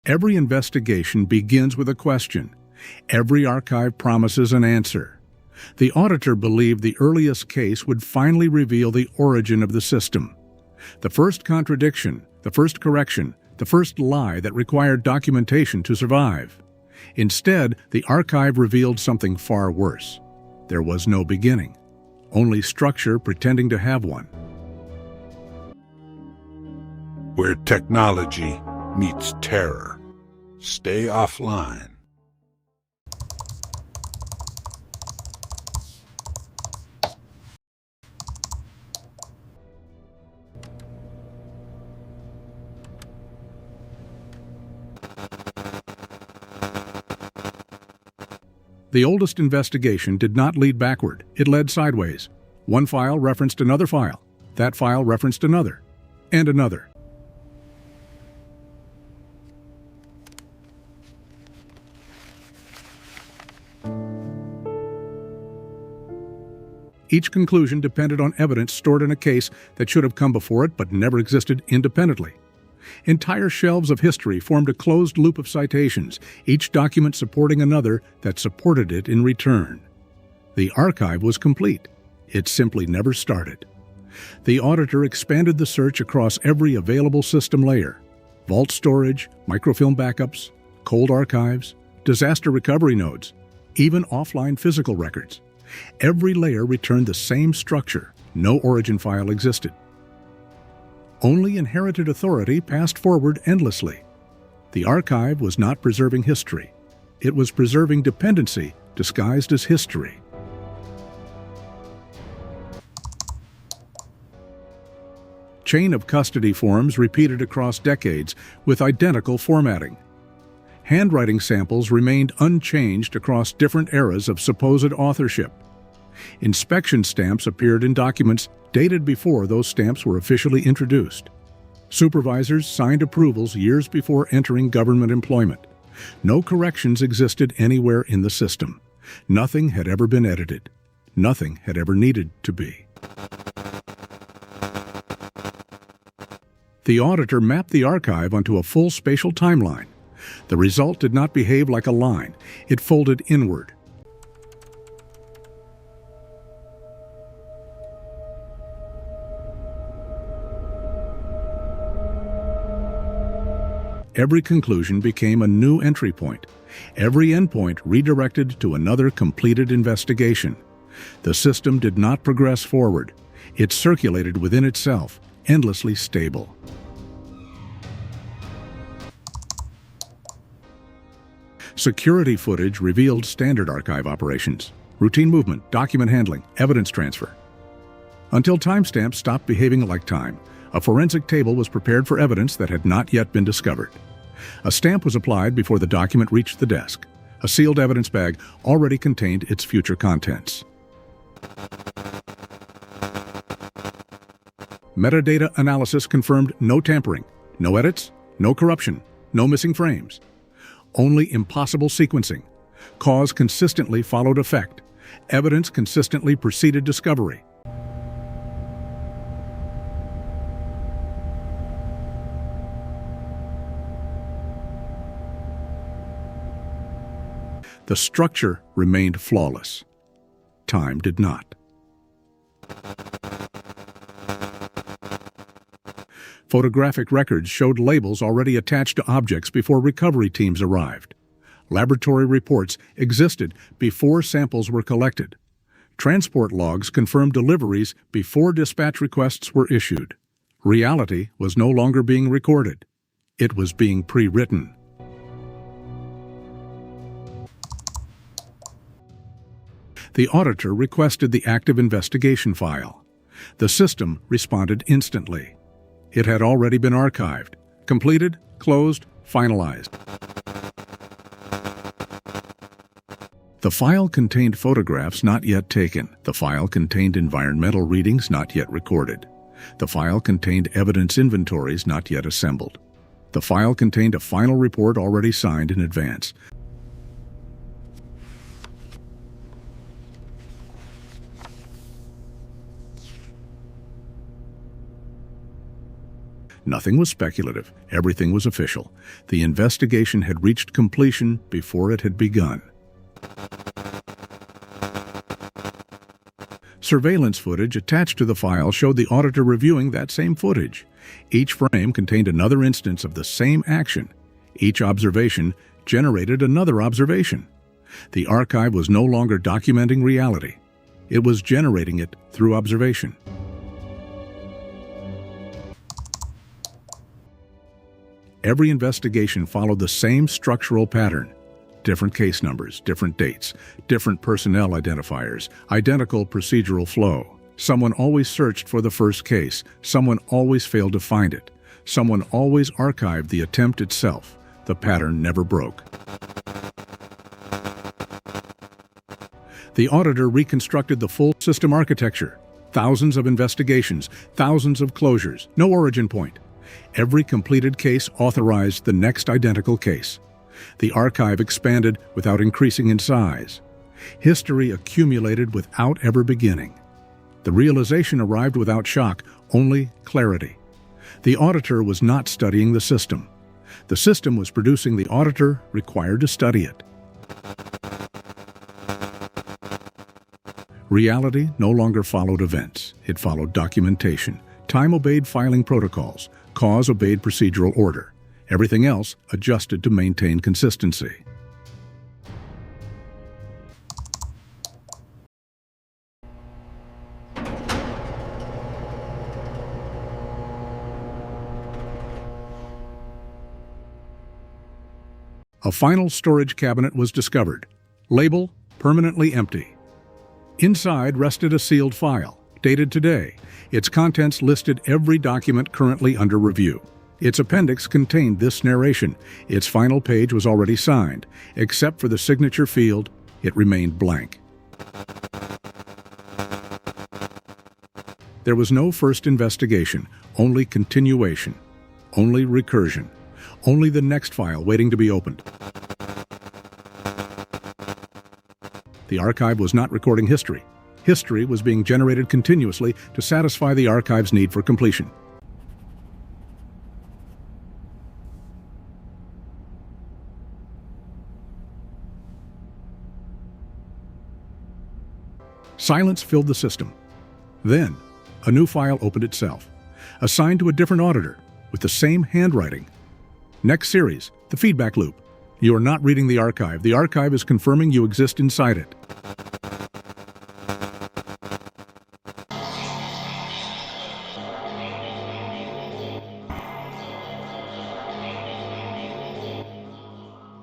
Every investigation begins with a question. Every archive promises an answer. The auditor believed the earliest case would finally reveal the origin of the system. The first contradiction, the first correction, the first lie that required documentation to survive. Instead, the archive revealed something far worse. There was no beginning, only structure pretending to have one. Where technology meets terror. Stay offline. The oldest investigation did not lead backward, it led sideways. One file referenced another file. That file referenced another, and another. Each conclusion depended on evidence stored in a case that should have come before it but never existed independently. Entire shelves of history formed a closed loop of citations, each document supporting another that supported it in return. The archive was complete. It simply never started. The auditor expanded the search across every available system layer: vault storage, microfilm backups, cold archives, disaster recovery nodes, even offline physical records. Every layer returned the same structure. No origin file existed. Only inherited authority passed forward endlessly. The archive was not preserving history. It was preserving dependency disguised as history. Chain of custody forms repeated across decades with identical formatting. Handwriting samples remained unchanged across different eras of supposed authorship. Inspection stamps appeared in documents dated before those stamps were officially introduced. Supervisors signed approvals years before entering government employment. No corrections existed anywhere in the system. Nothing had ever been edited. Nothing had ever needed to be. The auditor mapped the archive onto a full spatial timeline. The result did not behave like a line. It folded inward. Every conclusion became a new entry point. Every endpoint redirected to another completed investigation. The system did not progress forward. It circulated within itself, endlessly stable. Security footage revealed standard archive operations: routine movement, document handling, evidence transfer. Until timestamps stopped behaving like time, a forensic table was prepared for evidence that had not yet been discovered. A stamp was applied before the document reached the desk. A sealed evidence bag already contained its future contents. Metadata analysis confirmed no tampering, no edits, no corruption, no missing frames. Only impossible sequencing. Cause consistently followed effect. Evidence consistently preceded discovery. The structure remained flawless. Time did not. Photographic records showed labels already attached to objects before recovery teams arrived. Laboratory reports existed before samples were collected. Transport logs confirmed deliveries before dispatch requests were issued. Reality was no longer being recorded. It was being pre-written. The auditor requested the active investigation file. The system responded instantly. It had already been archived, completed, closed, finalized. The file contained photographs not yet taken. The file contained environmental readings not yet recorded. The file contained evidence inventories not yet assembled. The file contained a final report already signed in advance. Nothing was speculative. Everything was official. The investigation had reached completion before it had begun. Surveillance footage attached to the file showed the auditor reviewing that same footage. Each frame contained another instance of the same action. Each observation generated another observation. The archive was no longer documenting reality. It was generating it through observation. Every investigation followed the same structural pattern. Different case numbers, different dates, different personnel identifiers, identical procedural flow. Someone always searched for the first case. Someone always failed to find it. Someone always archived the attempt itself. The pattern never broke. The auditor reconstructed the full system architecture. Thousands of investigations, thousands of closures, no origin point. Every completed case authorized the next identical case. The archive expanded without increasing in size. History accumulated without ever beginning. The realization arrived without shock, only clarity. The auditor was not studying the system. The system was producing the auditor required to study it. Reality no longer followed events. It followed documentation. Time obeyed filing protocols. Cause obeyed procedural order. Everything else adjusted to maintain consistency. A final storage cabinet was discovered. Label, permanently empty. Inside rested a sealed file, dated today. Its contents listed every document currently under review. Its appendix contained this narration. Its final page was already signed. Except for the signature field, it remained blank. There was no first investigation, only continuation, only recursion, only the next file waiting to be opened. The archive was not recording history. History was being generated continuously to satisfy the archive's need for completion. Silence filled the system. Then, a new file opened itself, assigned to a different auditor, with the same handwriting. Next series, the feedback loop. You are not reading the archive. The archive is confirming you exist inside it.